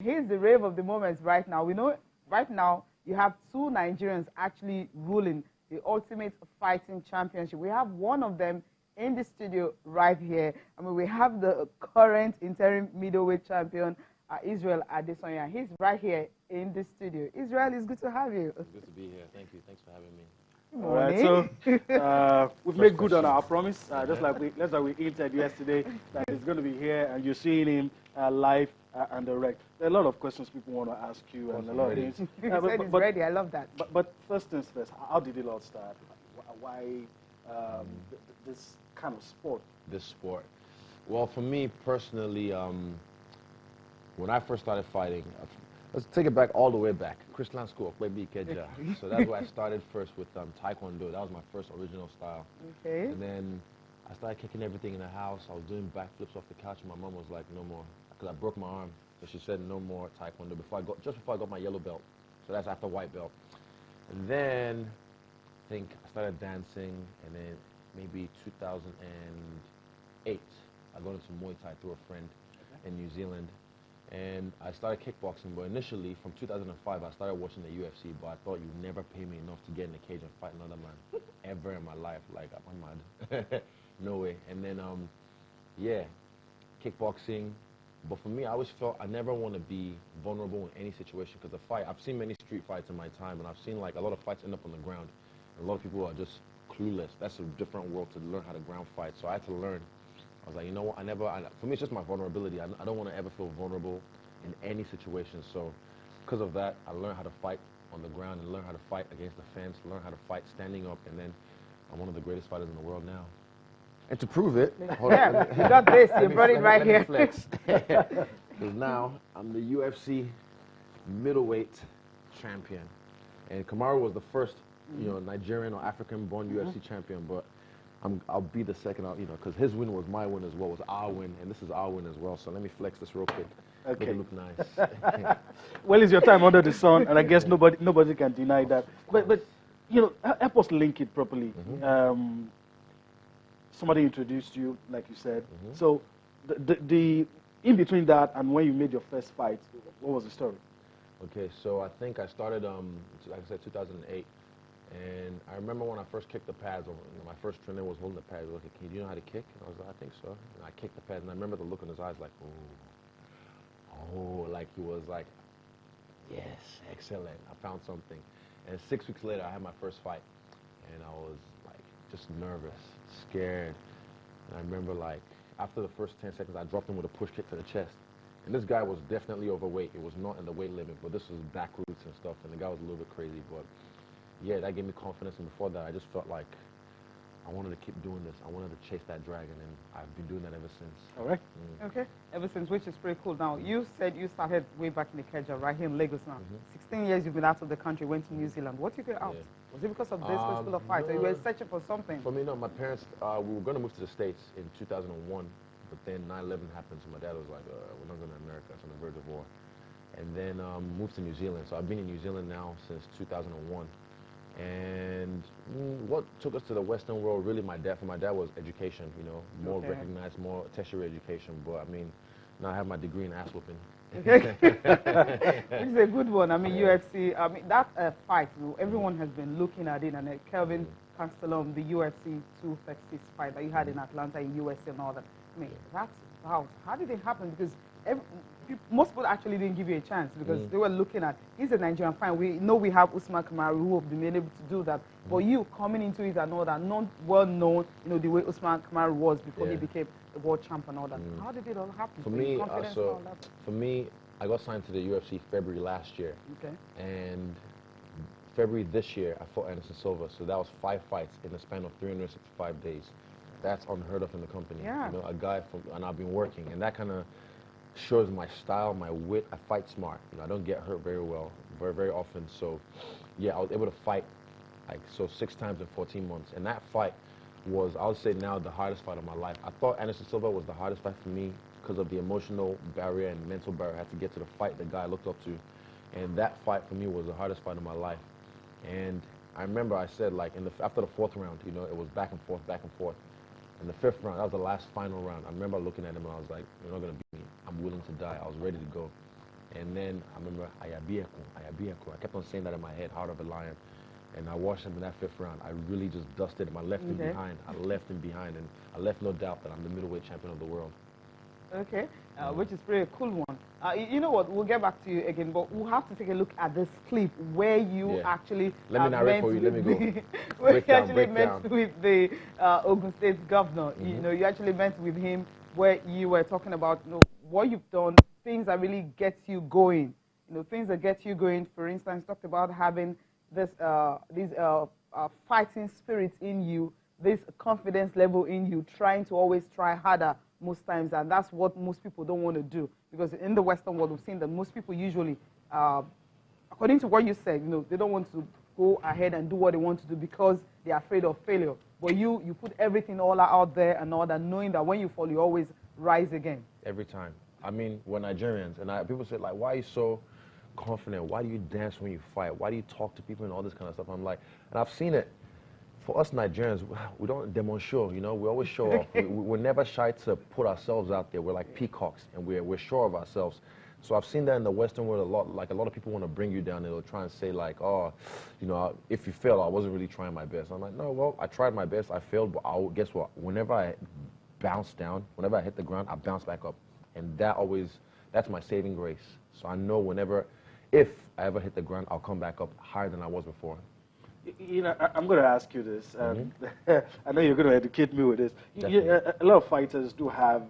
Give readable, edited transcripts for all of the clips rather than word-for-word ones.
he's the rave of the moment right now. We know right now you have two Nigerians actually ruling the Ultimate Fighting Championship. We have one of them in the studio right here. I mean, we have the current interim middleweight champion, Israel Adesanya. He's right here in the studio. Israel, it's good to have you. It's good to be here. Thank you. Thanks for having me. All right, so we've made good on our promise, just like we hinted yesterday that he's going to be here, and you're seeing him live and direct. There are a lot of questions people want to ask you, and a lot of things. You said he's ready. I love that. But first things first, how did it all start? Why this kind of sport? This sport. Well, for me personally, when I first started fighting, let's take it back all the way back. Christian School, Kwebi Keja. So that's where I started first with Taekwondo. That was my first original style. Okay. And then I started kicking everything in the house. I was doing backflips off the couch, and my mom was like, no more. Because I broke my arm. So she said, no more Taekwondo just before I got my yellow belt. So that's after white belt. And then I think I started dancing, and then maybe 2008, I got into Muay Thai through a friend in New Zealand. And I started kickboxing, but initially, from 2005, I started watching the UFC, but I thought you'd never pay me enough to get in the cage and fight another man, ever in my life. Like, I'm mad. No way. And then, yeah, kickboxing. But for me, I always felt I never want to be vulnerable in any situation, because the fight, I've seen many street fights in my time, and I've seen, like, a lot of fights end up on the ground. And a lot of people are just clueless. That's a different world to learn how to ground fight. So I had to learn. I was like, you know what, for me, it's just my vulnerability. I don't want to ever feel vulnerable in any situation. So because of that, I learned how to fight on the ground and learn how to fight against the fence, learn how to fight standing up, and then I'm one of the greatest fighters in the world now. And to prove it, you got this, you brought it right here. Because now I'm the UFC Middleweight champion. And Kamaru was the first, Nigerian or African-born UFC champion, but I'll be the second, because his win was my win as well. It was our win, and this is our win as well. So let me flex this real quick. Okay. Make it look nice. Well, it's your time under the sun, and I guess nobody can deny that. But help us link it properly. Somebody introduced you, like you said. So the in between that and when you made your first fight, what was the story? Okay, so I think I started, like I said, 2008. And I remember when I first kicked the pads, my first trainer was holding the pads. He was like, do you know how to kick? And I was like, I think so. And I kicked the pads, and I remember the look in his eyes like, like he was like, yes, excellent. I found something. And 6 weeks later, I had my first fight. And I was like, just nervous, scared. And I remember like, after the first 10 seconds, I dropped him with a push kick to the chest. And this guy was definitely overweight. It was not in the weight limit, but this was back roots and stuff. And the guy was a little bit crazy, but yeah, that gave me confidence, and before that, I just felt like I wanted to keep doing this. I wanted to chase that dragon, and I've been doing that ever since. All right. Okay, ever since, which is pretty cool. Now, you said you started way back in the Keja, right here in Lagos now. 16 years you've been out of the country, went to New Zealand. What took you out? Yeah. Was it because of this particular fight, or you were searching for something? For me, no. My parents, we were going to move to the States in 2001, but then 9/11 happened, so my dad was like, we're not going to America, it's on the verge of war. And then moved to New Zealand. So I've been in New Zealand now since 2001. And what took us to the Western world, really, for my dad was education, more recognized, more tertiary education. But I mean, now I have my degree in ass whooping. Which is a good one. I mean, UFC, I mean, that fight, everyone has been looking at it, and Kelvin Castellum, the UFC 236 fight that you had in Atlanta in USA and all that. I mean, that's how did it happen? Because most people actually didn't give you a chance, because they were looking at, he's a Nigerian fighter. We know we have Usman Kamaru who have been able to do that. But you coming into it and all that, not well known, the way Usman Kamaru was before he became a world champ and all that. How did it all happen? For me, I got signed to the UFC February last year. Okay. And February this year, I fought Anderson Silva. So that was 5 fights in the span of 365 days. That's unheard of in the company. Yeah. A guy and I've been working, and that kind of shows my style, my wit. I fight smart. I don't get hurt very well, very often. So, yeah, I was able to fight 6 times in 14 months. And that fight was, I would say now, the hardest fight of my life. I thought Anderson Silva was the hardest fight for me because of the emotional barrier and mental barrier I had to get to the fight the guy I looked up to. And that fight for me was the hardest fight of my life. And I remember I said, after the 4th round, it was back and forth, back and forth. In the 5th round, that was the last final round. I remember looking at him and I was like, you're not going to beat me. I'm willing to die. I was ready to go. And then I remember Ayabieko. I kept on saying that in my head, Heart of a Lion. And I watched him in that 5th round. I really just dusted him. I left him behind. I left him behind, and I left no doubt that I'm the middleweight champion of the world. Okay, which is pretty cool one. You know what? We'll get back to you again, but we'll have to take a look at this clip where you actually let me narrate for you. Let me go. Where you actually met with the Ogun State governor. You know, you actually met with him where you were talking about, you know, what you've done, things that really get you going. You know, things that get you going. For instance, talked about having this fighting spirit in you, this confidence level in you, trying to always try harder most times, and that's what most people don't want to do, because in the Western world we've seen that most people usually, according to what you said, you know, they don't want to go ahead and do what they want to do because they're afraid of failure. But you put everything all out there and all that, knowing that when you fall, you always rise again. Every time. I mean, we're Nigerians, and people say, like, why are you so confident? Why do you dance when you fight? Why do you talk to people and all this kind of stuff? I'm like, and I've seen it. For us Nigerians, we don't demonstrate, you know, we always show off. We're never shy to put ourselves out there. We're like peacocks, and we're sure of ourselves. So I've seen that in the Western world a lot. Like, a lot of people want to bring you down. They'll try and say, like, oh, you know, if you fail, I wasn't really trying my best. I'm like, no, well, I tried my best. I failed, but guess what? Whenever I bounce down, whenever I hit the ground, I bounce back up. And that's my saving grace. So I know if I ever hit the ground, I'll come back up higher than I was before. You know, I'm going to ask you this. I know you're going to educate me with this. A lot of fighters do have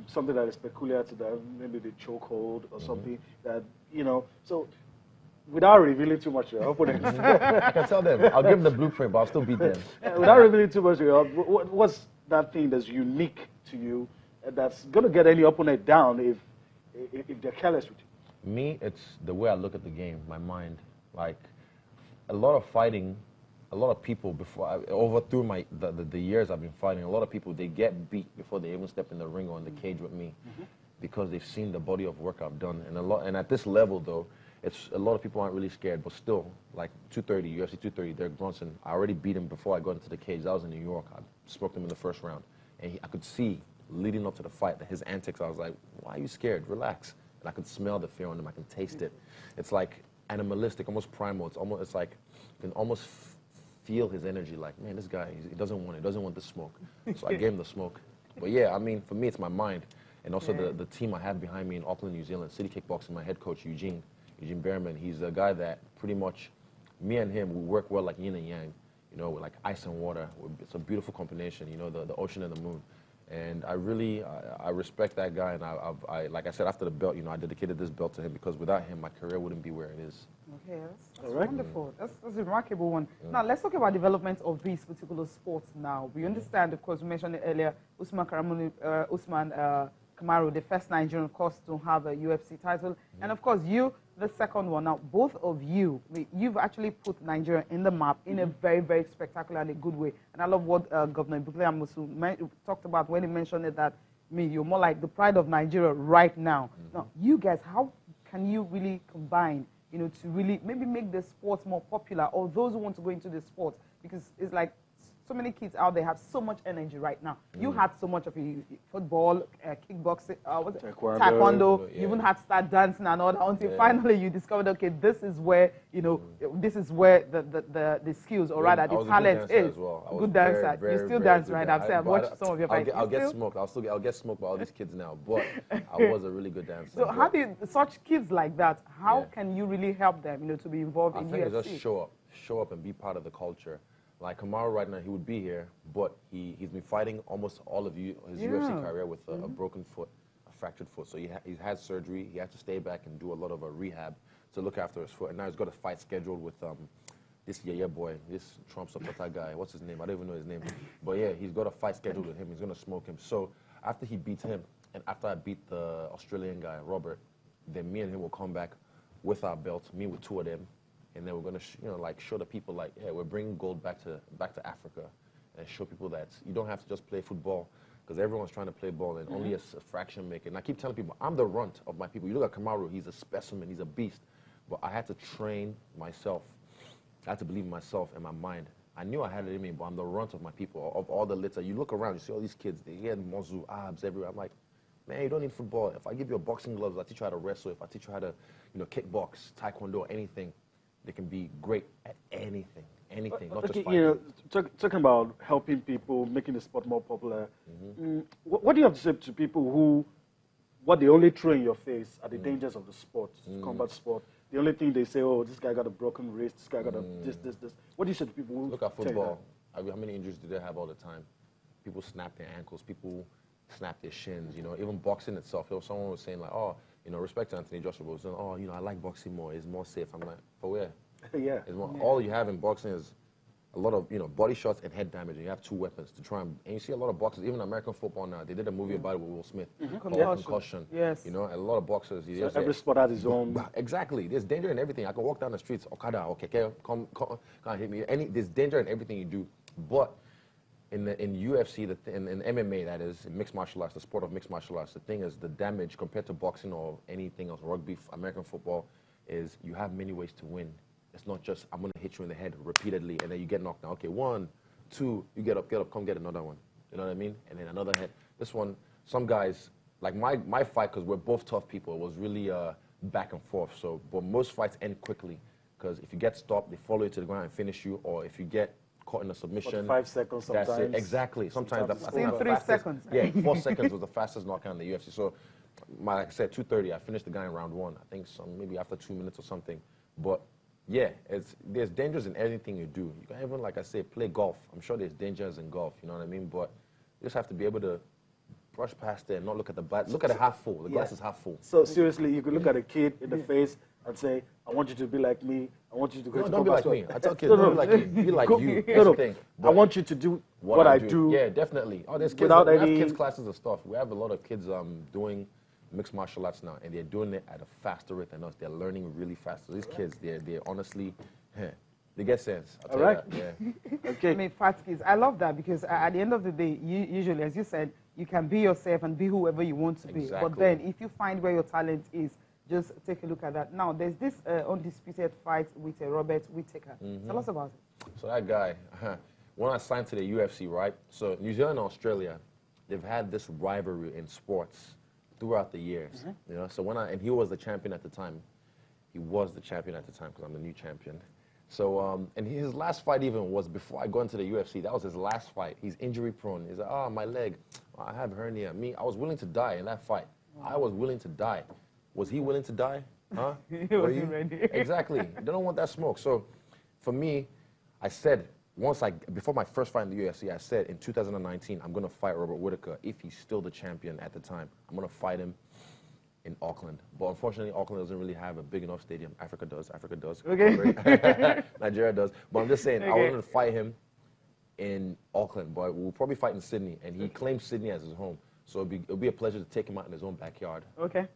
something that is peculiar to them, maybe the chokehold or something that, you know, so without revealing too much to your opponent. I can tell them. I'll give them the blueprint, but I'll still beat them. Without revealing too much to your opponent, what's that thing that's unique to you that's going to get any opponent down if they're careless with you? Me, it's the way I look at the game, my mind. Like, a lot of fighting, a lot of people through the years I've been fighting, a lot of people, they get beat before they even step in the ring or in the cage with me because they've seen the body of work I've done. And at this level, though, a lot of people aren't really scared, but still, like UFC 230, Derek Brunson, I already beat him before I got into the cage. That was in New York. I smoked him in the 1st round. And I could see, leading up to the fight, that his antics, I was like, why are you scared? Relax. And I could smell the fear on him. I can taste it. It's like animalistic, almost primal. It's like you can almost feel his energy. Like, man, this guy, he doesn't want it. He doesn't want the smoke. So I gave him the smoke. But yeah, I mean, for me, it's my mind, and also the team I have behind me in Auckland, New Zealand, City Kickboxing. My head coach Eugene Behrman. He's a guy that pretty much me and him, we work well like yin and yang. You know, we're like ice and water. It's a beautiful combination. You know, the ocean and the moon. And I really, I respect that guy, and I like I said, after the belt, you know, I dedicated this belt to him because without him, my career wouldn't be where it is. Okay, that's wonderful. That's a remarkable one. Now, let's talk about development of these particular sports now. We understand, of course, we mentioned it earlier, Usman Kamaru, the first Nigerian, of course, to have a UFC title. And, of course, you, the second one. Now, both of you, you've actually put Nigeria in the map in a very, very spectacular and a good way. And I love what Governor Ibukile Amosu talked about when he mentioned it, that you're more like the pride of Nigeria right now. Now, you guys, how can you really combine, you know, to really maybe make the sports more popular, or those who want to go into the sport? Because it's like so many kids out there have so much energy right now. You had so much of football, kickboxing, taekwondo. You even had to start dancing and all that until finally you discovered, okay, this is where, you know, this is where the skills, or rather the talent is. Good dancer. You still dance, right? I've watched some of your fights. I'll get smoked. I'll get smoked by all these kids now. But I was a really good dancer. So how do such kids like that, how can you really help them, you know, to be involved in UFC? I think just show up and be part of the culture. Like Kamaru right now, he would be here, but he's been fighting almost all of his UFC career with a broken foot, a fractured foot. So he's had surgery. He had to stay back and do a lot of rehab to look after his foot. And now he's got a fight scheduled with this boy, this Trump supporter guy. What's his name? I don't even know his name. But yeah, he's got a fight scheduled with him. He's going to smoke him. So after he beats him, and after I beat the Australian guy, Robert, then me and him will come back with our belts, me with 2 of them. And then we're gonna, show the people, like, yeah, we're bringing gold back to Africa, and show people that you don't have to just play football, because everyone's trying to play ball, and only a fraction make it. And I keep telling people, I'm the runt of my people. You look at Kamaru, he's a specimen, he's a beast, but I had to train myself. I had to believe in myself and my mind. I knew I had it in me, but I'm the runt of my people, of all the litter. You look around, you see all these kids, they had muscle, abs everywhere. I'm like, man, you don't need football. If I give you a boxing gloves, I teach you how to wrestle. If I teach you how to, kickbox, taekwondo, anything, they can be great at anything, not just fighting. Talking about helping people, making the sport more popular. What do you have to say to people who, what they only throw in your face are the dangers of the sport, combat sport? The only thing they say, oh, this guy got a broken wrist, this guy got a this. What do you say to people who look at football? How many injuries do they have all the time? People snap their ankles. People snap their shins. Even boxing itself. Someone was saying like, oh, respect to Anthony Joshua was saying, oh, I like boxing more. It's more safe. I'm like, for where? Yeah. All you have in boxing is a lot of body shots and head damage. And you have two weapons to try and you see a lot of boxers, even American football now. They did a movie about it with Will Smith called Concussion. Yes. A lot of boxers. So every sport has its own. Exactly. There's danger in everything. I can walk down the streets, Okada, okay, come, can't hit me. There's danger in everything you do. But in UFC, in MMA, that is, in mixed martial arts, the sport of mixed martial arts, the thing is the damage compared to boxing or anything else, rugby, American football, is you have many ways to win. It's not just, I'm going to hit you in the head repeatedly and then you get knocked down. Okay, 1, 2, you get up, come get another one. You know what I mean? And then another head. This one, some guys, like my fight, because we're both tough people, it was really back and forth. So, but most fights end quickly because if you get stopped, they follow you to the ground and finish you, or if you get caught in a submission. 5 seconds sometimes. That's it. Exactly. Sometimes that's in 3 seconds. Yeah, 4 seconds was the fastest knockout in the UFC. So, like I said, 2:30, I finished the guy in round 1. I think maybe after 2 minutes or something. But yeah, there's dangers in everything you do. You can even, like I say, play golf. I'm sure there's dangers in golf. You know what I mean? But you just have to be able to brush past it and not look at the glass. Look at it half full. The glass is half full. So seriously, you could look at a kid in the face and say, I want you to be like me. I want you to go to don't be like me. I tell kids, don't be like me. Be like you. That's the thing. I want you to do what I do. Yeah, definitely. Oh, there's kids. Without We have kids classes and stuff. We have a lot of kids doing mixed martial arts now, and they're doing it at a faster rate than us. They're learning really fast. So these kids, they're honestly, they get sense. I'll tell you that. Yeah. Okay. I mean, fat kids. I love that because at the end of the day, usually, as you said, you can be yourself and be whoever you want to be. Exactly. But then, if you find where your talent is, just take a look at that. Now, there's this undisputed fight with Robert Whittaker. Tell us about it. So that guy, when I signed to the UFC, right? So New Zealand and Australia, they've had this rivalry in sports throughout the years. So and he was the champion at the time. He was the champion at the time because I'm the new champion. So, and his last fight even was before I got into the UFC. That was his last fight. He's injury prone. He's like, oh, my leg. Oh, I have hernia. I was willing to die in that fight. Wow. I was willing to die. Was he willing to die? Huh? He wasn't ready. Exactly. They don't want that smoke. So, for me, I said, before my first fight in the UFC, I said in 2019, I'm going to fight Robert Whittaker if he's still the champion at the time. I'm going to fight him in Auckland. But unfortunately, Auckland doesn't really have a big enough stadium. Africa does. Okay. Nigeria does. But I'm just saying, I wanted to fight him in Auckland, but we'll probably fight in Sydney. And he claims Sydney as his home. So it'll be a pleasure to take him out in his own backyard. Okay.